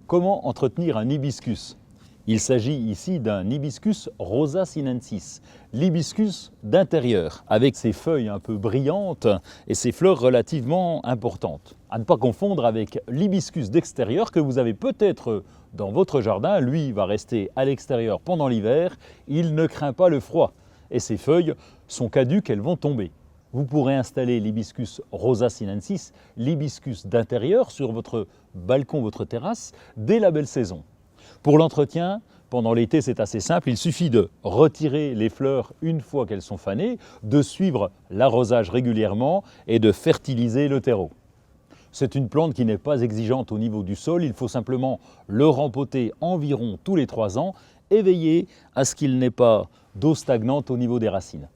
Comment entretenir un hibiscus? Il s'agit ici d'un hibiscus rosa sinensis, l'hibiscus d'intérieur, avec ses feuilles un peu brillantes et ses fleurs relativement importantes. À ne pas confondre avec l'hibiscus d'extérieur que vous avez peut-être dans votre jardin. Lui va rester à l'extérieur pendant l'hiver, il ne craint pas le froid et ses feuilles sont caduques, elles vont tomber. Vous pourrez installer l'hibiscus rosa sinensis, l'hibiscus d'intérieur, sur votre balcon, votre terrasse, dès la belle saison. Pour l'entretien, pendant l'été, c'est assez simple, il suffit de retirer les fleurs une fois qu'elles sont fanées, de suivre l'arrosage régulièrement et de fertiliser le terreau. C'est une plante qui n'est pas exigeante au niveau du sol, il faut simplement le rempoter environ tous les 3 ans et veiller à ce qu'il n'ait pas d'eau stagnante au niveau des racines.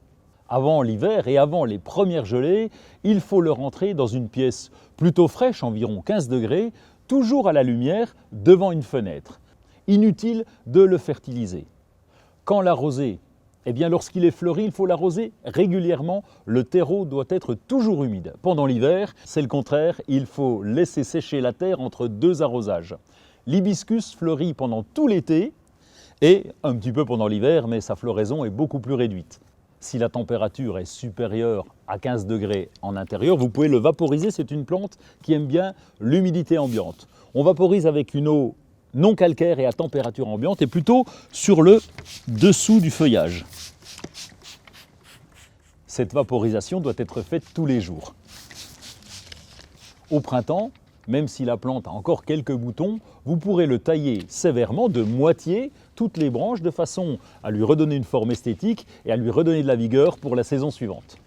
Avant l'hiver et avant les premières gelées, il faut le rentrer dans une pièce plutôt fraîche, environ 15 degrés, toujours à la lumière, devant une fenêtre. Inutile de le fertiliser. Quand l'arroser? Eh bien, lorsqu'il est fleuri, il faut l'arroser régulièrement. Le terreau doit être toujours humide. Pendant l'hiver, c'est le contraire, il faut laisser sécher la terre entre 2 arrosages. L'hibiscus fleurit pendant tout l'été et un petit peu pendant l'hiver, mais sa floraison est beaucoup plus réduite. Si la température est supérieure à 15 degrés en intérieur, vous pouvez le vaporiser. C'est une plante qui aime bien l'humidité ambiante. On vaporise avec une eau non calcaire et à température ambiante et plutôt sur le dessous du feuillage. Cette vaporisation doit être faite tous les jours. Au printemps, même si la plante a encore quelques boutons, vous pourrez le tailler sévèrement de moitié toutes les branches de façon à lui redonner une forme esthétique et à lui redonner de la vigueur pour la saison suivante.